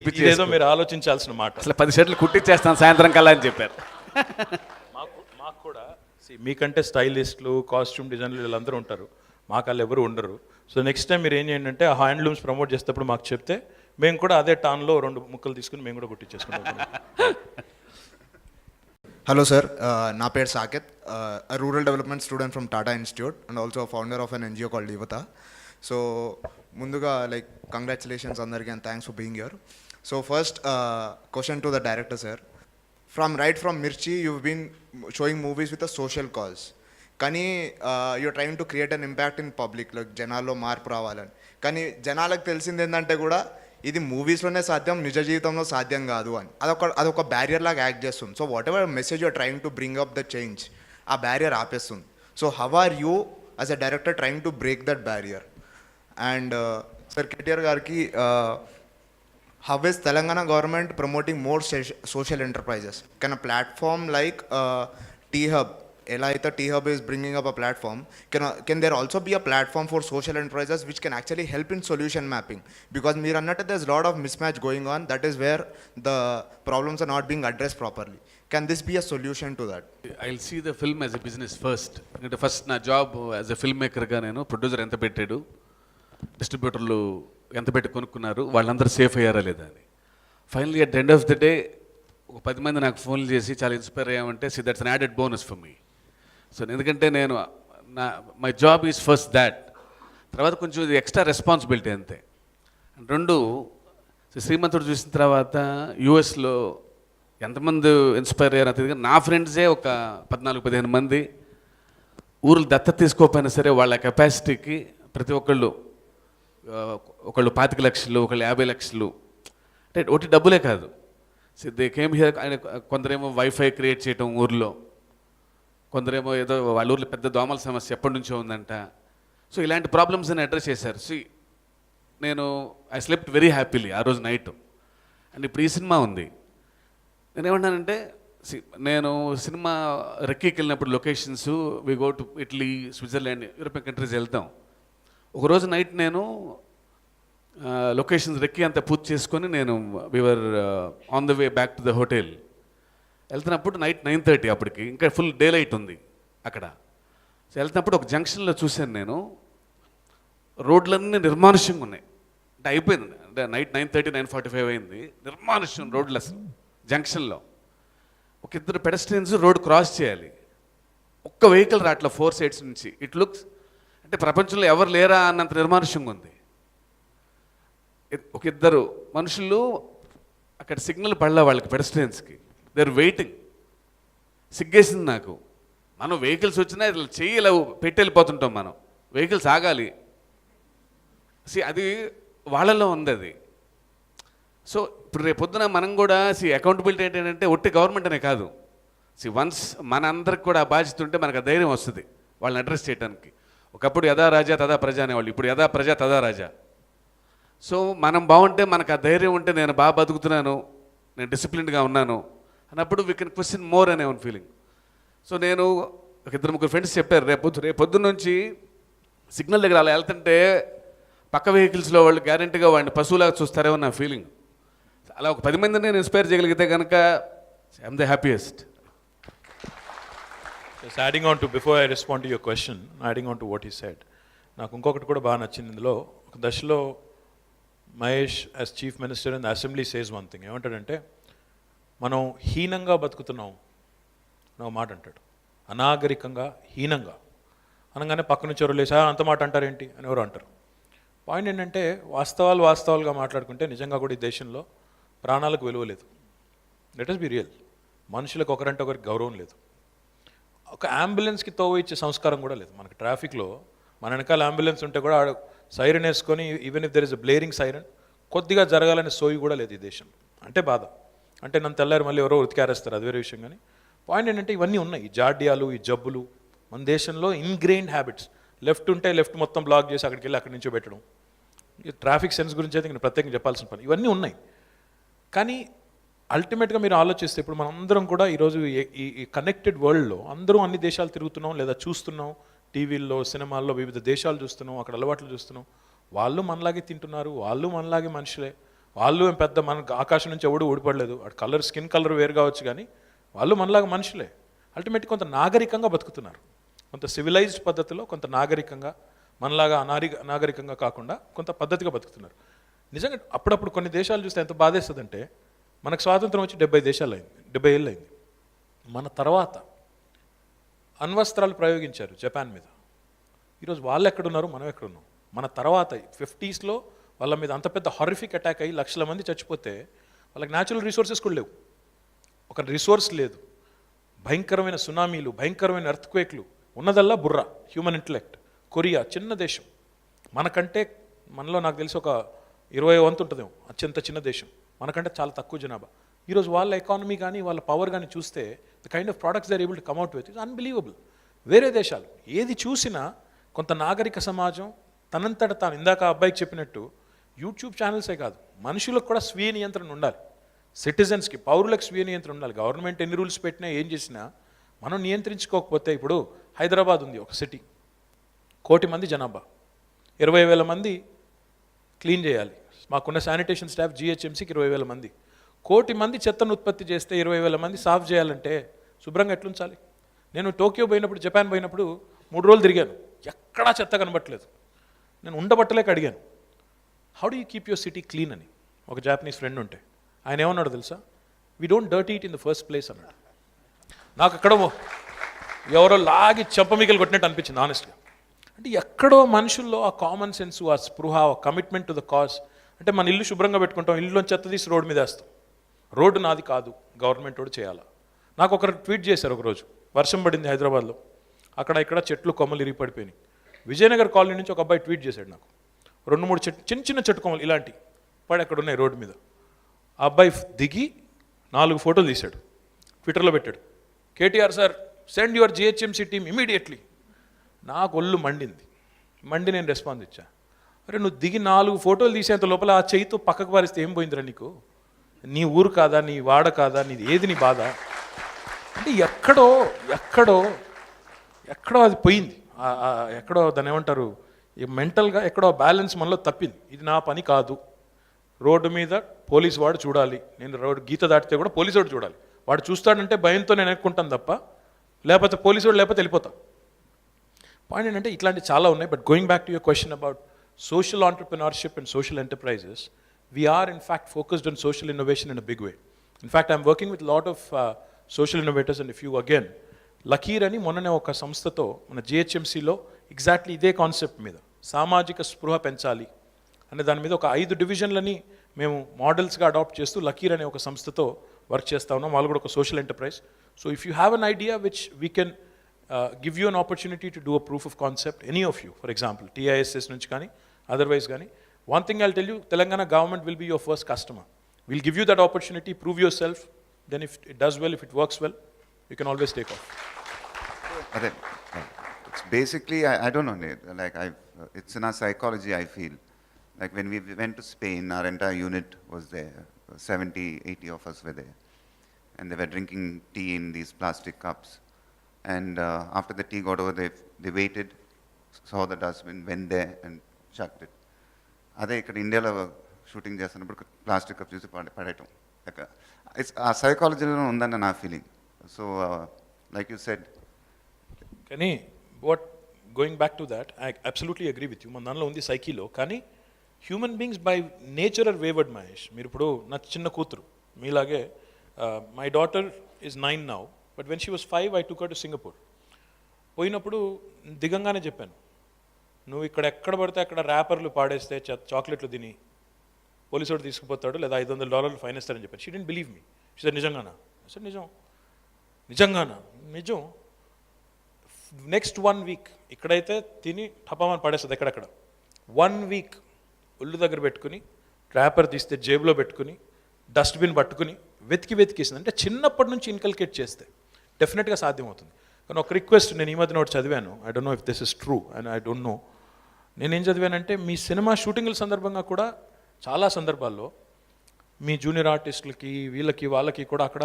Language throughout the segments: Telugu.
ఇదేదో మీరు ఆలోచించాల్సిన మాట. అసలు 10 షర్ట్లు కుట్టిచ్చేస్తాను సాయంత్రం కల్లా అని చెప్పారు. మాకు కూడా మీకంటే స్టైలిస్టులు, కాస్ట్యూమ్ డిజైనర్లు వీళ్ళందరూ ఉంటారు, మాకు వాళ్ళు ఎవరు ఉండరు. సో నెక్స్ట్ టైం మీరు ఏం చేయండి అంటే ఆ హ్యాండ్లూమ్స్ ప్రమోట్ చేసేటప్పుడు మాకు చెప్తే మేము కూడా అదే టాన్లో 2 ముక్కలు తీసుకుని మేము కూడా కుట్టించేసుకుంటాం. Hello sir, నా పేరు Saketh, a rural development student from Tata Institute and also a founder of an NGO called Yuvata. So ముందుగా congratulations అందరికీ and thanks for being here. So first question to the director sir. Right from Mirchi you've been showing movies with a social cause. కానీ you're trying to create an impact in public, like జనాల్లో మార్పు రావాలని. కానీ జనాలకు తెలిసింది ఏంటంటే కూడా ఇది మూవీస్లోనే సాధ్యం, నిజ జీవితంలో సాధ్యం కాదు అని. అదొక బ్యారియర్ లాగా యాక్ట్ చేస్తుంది. So whatever message you're trying to bring up the change, ఆ బ్యారియర్ ఆపేస్తుంది. So how are you as a director trying to break that barrier? And sir KTR గారికి, how is Telangana government promoting more social enterprises? Can a platform like T-Hub, Elaita T-Hub is bringing up a platform, can there also be a platform for social enterprises which can actually help in solution mapping? Because there's a lot of mismatch going on, that is where the problems are not being addressed properly. Can this be a solution to that? I'll see the film as a business first. ఎందుకంటే ఫస్ట్ నా జాబ్ యాజ్ ఎ ఫిల్మ్ మేకర్గా నేను ప్రొడ్యూసర్ ఎంత పెట్టాడు, డిస్ట్రిబ్యూటర్లు ఎంత పెట్టి కొనుక్కున్నారు, వాళ్ళందరూ సేఫ్ అయ్యారా లేదా అని. Finally at the end of the day ఒక 10 మంది నాకు ఫోన్లు చేసి చాలా ఇన్స్పైర్ అయ్యామంటే that's an added bonus for me. So ఎందుకంటే నేను my job is first that, తర్వాత కొంచెం ఇది ఎక్స్ట్రా రెస్పాన్సిబిలిటీ అంతే. అండ్ 2 శ్రీమంతుడు చూసిన తర్వాత యూఎస్లో ఎంతమంది ఇన్స్పైర్ అయ్యారో తెలియదు, నా ఫ్రెండ్సే ఒక 14-15 మంది ఊర్లు దత్తత తీసుకోకపోయినా సరే వాళ్ళ కెపాసిటీకి ప్రతి ఒక్కళ్ళు, ఒకళ్ళు 25 లక్షలు, ఒకళ్ళు 50 లక్షలు, అంటే ఒకటి డబ్బులే కాదు. So they came here. కొందరేమో వైఫై క్రియేట్ చేయటం ఊర్లో, కొందరేమో ఏదో వాళ్ళ ఊర్లో పెద్ద దోమల సమస్య ఎప్పటి నుంచో ఉందంట. సో ఇలాంటి ప్రాబ్లమ్స్ అని అడ్రస్ చేశారు. సో నేను ఐ స్లెప్ట్ వెరీ హ్యాపీలీ ఆ రోజు నైట్. అండ్ ఇప్పుడు ఈ సినిమా ఉంది. నేనేమన్నానంటే, నేను సినిమా రెక్కీకి వెళ్ళినప్పుడు locations we go to Italy, Switzerland, European countries వెళ్తాం. ఒకరోజు నైట్ నేను లొకేషన్స్ రెక్కి అంతా పూర్తి చేసుకొని నేను we're on the way back to the hotel వెళ్తున్నప్పుడు నైట్ 9:30 అప్పటికి ఇంకా ఫుల్ డే లైట్ ఉంది అక్కడ. సో వెళ్తున్నప్పుడు ఒక జంక్షన్లో చూశాను నేను, రోడ్లన్నీ నిర్మానుష్యంగా ఉన్నాయి. అంటే అయిపోయింది, అంటే నైట్ 9:30, 9:45 అయింది, నిర్మానుష్యం రోడ్లు అసలు. జంక్షన్లో ఒక 2 పెడస్ట్రియన్స్ రోడ్ క్రాస్ చేయాలి, ఒక్క వెహికల్ రాట్లా 4 సైడ్స్ నుంచి. ఇట్ లుక్స్ అంటే ప్రపంచంలో ఎవరు లేరా అన్నంత నిర్మానుష్యంగా ఉంది. ఒక 2 మనుషులు అక్కడ సిగ్నల్ పడలే వాళ్ళకి, పెడస్ట్రియన్స్కి. They are waiting. సిగ్గేసింది నాకు. మనం వెహికల్స్ వచ్చినా ఇట్లా చెయ్యి ఇలా పెట్టి వెళ్ళిపోతుంటాం, మనం వెహికల్స్ ఆగాలి. అది వాళ్ళలో ఉంది అది. సో ఇప్పుడు రేపొద్దున మనం కూడా అకౌంటబిలిటీ ఏంటంటే ఒట్టి గవర్నమెంట్ అనే కాదు. వన్స్ మన అందరికి కూడా ఆ బాధ్యత ఉంటే మనకు ఆ ధైర్యం వస్తుంది వాళ్ళని అడ్రస్ చేయడానికి. ఒకప్పుడు యథా రాజా తదా ప్రజ అనేవాళ్ళు, ఇప్పుడు యథా ప్రజ తదా రాజా. సో మనం బాగుంటే, మనకు ఆ ధైర్యం ఉంటే, నేను బాగా బతుకుతున్నాను, నేను డిసిప్లిన్గా ఉన్నాను అన్నప్పుడు వీ కెన్ క్వశ్చన్ మోర్ అనే వన్ ఫీలింగ్. సో నేను ఒక 2-3 ఫ్రెండ్స్ చెప్పారు, రేపొద్దు నుంచి సిగ్నల్ దగ్గర అలా వెళ్తుంటే పక్క వెహికల్స్లో వాళ్ళు గ్యారెంటీగా వాడిని పశువులాగా చూస్తారేమో నా ఫీలింగ్. అలా ఒక 10 మందిని నేను ఇన్స్పైర్ చేయగలిగితే కనుక I'm the happiest. Adding on to, before I respond to your question, adding on to what he said, నాకు ఇంకొకటి కూడా బాగా నచ్చింది ఇందులో. ఒక దశలో Mahesh as chief minister in the assembly says one thing. ఏమంటాడంటే, మనం హీనంగా బతుకుతున్నాం నా మాట అంటాడు. అనాగరికంగా, హీనంగా అనగానే పక్కన చెరువులేసా అంత మాట అంటారేంటి అని ఎవరు అంటారు. పాయింట్ ఏంటంటే, వాస్తవాలుగా మాట్లాడుకుంటే నిజంగా కూడా ఈ దేశంలో ప్రాణాలకు విలువ లేదు. Let us be real. మనుషులకు ఒకరంటే ఒకరికి గౌరవం లేదు. ఒక అంబులెన్స్కి తోవ ఇచ్చే సంస్కారం కూడా లేదు మనకి. ట్రాఫిక్లో మన వెనకాల అంబులెన్స్ ఉంటే కూడా సైరన్ వేసుకొని, even if there is a blaring siren, కొద్దిగా జరగాలనే సోయి కూడా లేదు ఈ దేశంలో. అంటే బాధ. అంటే నన్ను తెల్లారి మళ్ళీ ఎవరో ఉతికారేస్తారు, అది వేరే విషయం. కానీ పాయింట్ ఏంటంటే, ఇవన్నీ ఉన్నాయి, ఈ జాడ్యాలు, ఈ జబ్బులు మన దేశంలో ఇన్గ్రెయిన్డ్ హ్యాబిట్స్. లెఫ్ట్ ఉంటే లెఫ్ట్ మొత్తం బ్లాక్ చేసి అక్కడికి వెళ్ళి అక్కడి నుంచో పెట్టడం. ఈ ట్రాఫిక్ సెన్స్ గురించి అయితే నేను ప్రత్యేకంగా చెప్పాల్సిన పని. ఇవన్నీ ఉన్నాయి. కానీ అల్టిమేట్గా మీరు ఆలోచిస్తే, ఇప్పుడు మనందరం కూడా ఈరోజు ఈ కనెక్టెడ్ వరల్డ్లో అందరూ అన్ని దేశాలు తిరుగుతున్నాం, లేదా చూస్తున్నాం, టీవీల్లో, సినిమాల్లో వివిధ దేశాలు చూస్తున్నాం, అక్కడ అలవాట్లు చూస్తున్నాం. వాళ్ళు మనలాగే తింటున్నారు, వాళ్ళు మనలాగే మనుషులే, వాళ్ళు ఏం పెద్ద మన ఆకాశం నుంచి ఎవడు ఊడిపడలేదు, వాడు కలర్ స్కిన్ కలర్ వేరు కావచ్చు, కానీ వాళ్ళు మనలాగా మనుషులే. అల్టిమేట్ కొంత నాగరికంగా బతుకుతున్నారు, కొంత సివిలైజ్డ్ పద్ధతిలో, కొంత నాగరికంగా, మనలాగా అనాగరికంగా కాకుండా కొంత పద్ధతిగా బతుకుతున్నారు. నిజంగా అప్పుడప్పుడు కొన్ని దేశాలు చూస్తే ఎంత బాధేస్తుందంటే, మనకు స్వాతంత్రం వచ్చి 70 ఏళ్ళు అయింది. మన తర్వాత అణ్వస్త్రాలు ప్రయోగించారు జపాన్ మీద. ఈరోజు వాళ్ళు ఎక్కడున్నారు, మనం ఎక్కడున్నాం? మన తర్వాత 50s వాళ్ళ మీద అంత పెద్ద హారిఫిక్ అటాక్ అయ్యి లక్షల మంది చచ్చిపోతే వాళ్ళకి న్యాచురల్ రిసోర్సెస్ కూడా లేవు, ఒక రిసోర్స్ లేదు, భయంకరమైన సునామీలు, భయంకరమైన ఎర్త్క్వేక్లు, ఉన్నదల్లా బుర్ర, హ్యూమన్ ఇంటలెక్ట్. కొరియా చిన్న దేశం, మనలో నాకు తెలిసి ఒక 20 వంతు ఉంటుందేమో, అత్యంత చిన్న దేశం, మనకంటే చాలా తక్కువ జనాభా. ఈరోజు వాళ్ళ ఎకానమీ కానీ వాళ్ళ పవర్ కానీ చూస్తే the kind of products they are able to come out with is unbelievable. వేరే దేశాలు ఏది చూసినా కొంత నాగరిక సమాజం తనంతట తాను, ఇందాక అబ్బాయికి చెప్పినట్టు యూట్యూబ్ ఛానల్సే కాదు, మనుషులకు కూడా స్వీయ నియంత్రణ ఉండాలి, సిటిజన్స్కి, పౌరులకు స్వీయ నియంత్రణ ఉండాలి. గవర్నమెంట్ ఎన్ని రూల్స్ పెట్టినా ఏం చేసినా మనం నియంత్రించుకోకపోతే, ఇప్పుడు హైదరాబాద్ ఉంది ఒక సిటీ, 1 కోటి మంది జనాభా, 20,000 మంది క్లీన్ చేయాలి, మాకున్న శానిటేషన్ స్టాఫ్ జిహెచ్ఎంసీకి 20,000 మంది, 1 కోటి మంది చెత్తను ఉత్పత్తి చేస్తే 20,000 మంది సాఫ్ చేయాలంటే శుభ్రంగా ఎట్లుంచాలి? నేను టోక్యో పోయినప్పుడు, జపాన్ పోయినప్పుడు 3 రోజులు తిరిగాను, ఎక్కడా చెత్త కనబట్టలేదు. నేను ఉండబట్టలేక అడిగాను, how do you keep your city clean అని. ఒక జాపనీస్ ఫ్రెండ్ ఉంటే ఆయన ఏమన్నాడు తెలుసా? We don't dirty it in the first place అన్నాడు. నాకు అక్కడ ఎవరో లాగి చెంపమికలు కొట్టినట్టు అనిపించింది ఆనెస్ట్గా. అంటే ఎక్కడో మనుషుల్లో ఆ కామన్ సెన్స్, ఆ స్పృహ, ఆ కమిట్మెంట్ టు ద కాజ్. అంటే మన ఇల్లు శుభ్రంగా పెట్టుకుంటాం, ఇల్లులో చెత్త తీసి రోడ్డు మీద వేస్తాం, రోడ్డు నాది కాదు, గవర్నమెంట్ వాడు చేయాలా. నాకు ఒకరు ట్వీట్ చేశారు ఒకరోజు, వర్షం పడింది హైదరాబాద్లో, అక్కడ ఇక్కడ చెట్లు కొమ్మలు ఇరిగిపడిపోయినాయి. విజయనగర్ కాలనీ నుంచి ఒక అబ్బాయి ట్వీట్ చేశాడు నాకు, 2-3 చిన్న చిన్న చెట్టు కొమ్మలు ఇలాంటి పడి అక్కడ ఉన్నాయి రోడ్డు మీద. ఆ అబ్బాయి దిగి 4 ఫోటోలు తీశాడు, ట్విట్టర్లో పెట్టాడు, KTR sir send your GHMC team immediately. నాకు ఒళ్ళు మండి నేను రెస్పాన్స్ ఇచ్చా, అరే నువ్వు దిగి 4 ఫోటోలు తీసేంత లోపల ఆ చేయితో పక్కకు పారిస్తే ఏం పోయిందిరా నీకు? నీ ఊరు కాదా, నీ వాడ కాదా, నీది ఏది నీ బాధ? అంటే ఎక్కడో అది పోయింది, ఎక్కడో దాన్ని ఏమంటారు, మెంటల్గా ఎక్కడో బ్యాలెన్స్ మనలో తప్పింది. ఇది నా పని కాదు, రోడ్డు మీద పోలీసు వాడు చూడాలి, నేను రోడ్డు గీత దాటితే కూడా పోలీసు వాడు చూడాలి, వాడు చూస్తాడంటే భయంతో నేను ఎక్కుంటాను తప్ప, లేకపోతే పోలీసు వాడు లేకపోతే వెళ్ళిపోతా. పాయింట్ ఏంటంటే ఇట్లాంటి చాలా ఉన్నాయి. But going back to your question about social entrepreneurship and social enterprises, we are in fact focused on social innovation in a big way. In fact, I'm working with a lot of social innovators, and if you again, Lakir ani మొన్ననే ఒక సంస్థతో మన జిహెచ్ఎంసీలో ఎగ్జాక్ట్లీ ఇదే కాన్సెప్ట్ మీద సామాజిక స్పృహ పెంచాలి అనే దాని మీద ఒక 5 డివిజన్లని మేము మోడల్స్గా అడాప్ట్ చేస్తూ లకీర్ అనే ఒక సంస్థతో వర్క్ చేస్తూ ఉన్నాం. వాళ్ళు కూడా ఒక social enterprise. So if you have an idea which we can give you an opportunity to do a proof of concept, any of you, for example, TISS నుంచి కానీ otherwise కానీ, one thing I'll tell you, Telangana government will be your first customer. We'll give you that opportunity, prove yourself, then if it does well, if it works well, you can always take off. It's basically, I don't know, like it's in our psychology, I feel. Like when we went to Spain, our entire unit was there, 70, 80 of us were there. And they were drinking tea in these plastic cups. And after the tea got over, they waited, saw the dustbin, went there and chucked it. అదే ఇక్కడ ఇండియాలో షూటింగ్ చేస్తున్నప్పుడు ప్లాస్టిక్ కప్ చూసి పడేయటం, ఇట్స్ ఆ సైకాలజీలో ఉందని నా ఫీలింగ్. So like you said. కానీ what going back to that, I absolutely agree with you. మన దానిలో ఉంది సైకీలో. కానీ human beings by nature are wayward Mahesh. మీరు ఇప్పుడు నా చిన్న కూతురు మీలాగే, my daughter is 9 now, but when she was 5 I took her to Singapore. పోయినప్పుడు దిగంగానే చెప్పాను, నువ్వు ఇక్కడ ఎక్కడ పడితే అక్కడ ర్యాపర్లు పాడేస్తే చాక్లెట్లు తిని పోలీసుడు తీసుకుపోతాడు లేదా $500 ఫైన్ ఇస్తారని చెప్పాను. She didn't believe me. She said నిజంగానా? సార్ నిజంగానా? నిజం. నెక్స్ట్ 1 వీక్ ఇక్కడైతే తిని టపామని పడేస్తుంది ఎక్కడెక్కడ. 1 వీక్ ఒళ్ళు దగ్గర పెట్టుకుని ర్యాపర్ తీస్తే జేబులో పెట్టుకుని డస్ట్బిన్ పట్టుకుని వెతికిస్తుంది. అంటే చిన్నప్పటి నుంచి ఇన్కల్కేట్ చేస్తే డెఫినెట్గా సాధ్యమవుతుంది. కానీ ఒక రిక్వెస్ట్, నేను ఈ మధ్యన ఒకటి చదివాను, I don't know if this is true and I don't know. నేనేం చదివానంటే మీ సినిమా షూటింగ్ల సందర్భంగా కూడా చాలా సందర్భాల్లో మీ జూనియర్ ఆర్టిస్టులకి వీళ్ళకి వాళ్ళకి కూడా అక్కడ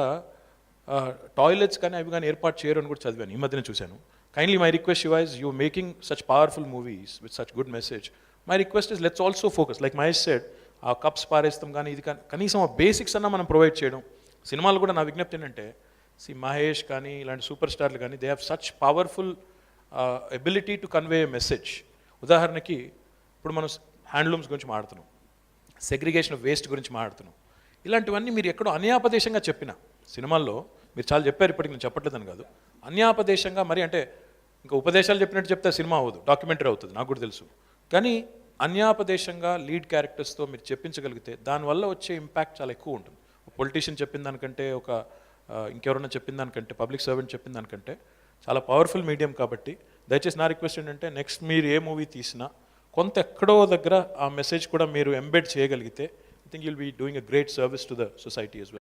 టాయిలెట్స్ కానీ అవి కానీ ఏర్పాటు చేయరు అని కూడా చదివాను, ఈ మధ్యన చూశాను. Kindly my request you you making such powerful movies with such good message. My request is let's also focus, like Mahesh said, ఆ కప్స్ పారేస్తాం కానీ ఇది కానీ కనీసం ఆ బేసిక్స్ అన్నా మనం ప్రొవైడ్ చేయడం. సినిమాలు కూడా నా విజ్ఞప్తి ఏంటంటే మహేష్ కానీ ఇలాంటి సూపర్ స్టార్లు కానీ they have such powerful ability to convey a message. ఉదాహరణకి ఇప్పుడు మనం హ్యాండ్లూమ్స్ గురించి మాట్లాడుతున్నాం, సెగ్రిగేషన్ ఆఫ్ వేస్ట్ గురించి మాట్లాడుతున్నాం. ఇలాంటివన్నీ మీరు ఎక్కడో అన్యాపదేశంగా చెప్పిన సినిమాల్లో మీరు చాలా చెప్పారు, ఇప్పటికి నేను చెప్పట్లేదని కాదు, అన్యాపదేశంగా మరి అంటే ఇంకా ఉపదేశాలు చెప్పినట్టు చెప్తే సినిమా అవ్వదు, డాక్యుమెంటరీ అవుతుంది, నాకు కూడా తెలుసు. కానీ అన్యాపదేశంగా లీడ్ క్యారెక్టర్స్తో మీరు చెప్పించగలిగితే దానివల్ల వచ్చే ఇంపాక్ట్ చాలా ఎక్కువ ఉంటుంది. పొలిటీషియన్ చెప్పిన దానికంటే ఇంకెవరన్నా చెప్పిన దానికంటే, పబ్లిక్ సర్వెంట్ చెప్పిన దానికంటే చాలా పవర్ఫుల్ మీడియం. కాబట్టి దయచేసి నా రిక్వెస్ట్ ఏంటంటే నెక్స్ట్ మీరు ఏ మూవీ తీసినా కొంత ఎక్కడో దగ్గర ఆ మెసేజ్ కూడా మీరు ఎంబెడ్ చేయగలిగితే I think you'll be doing a great service to the society as well.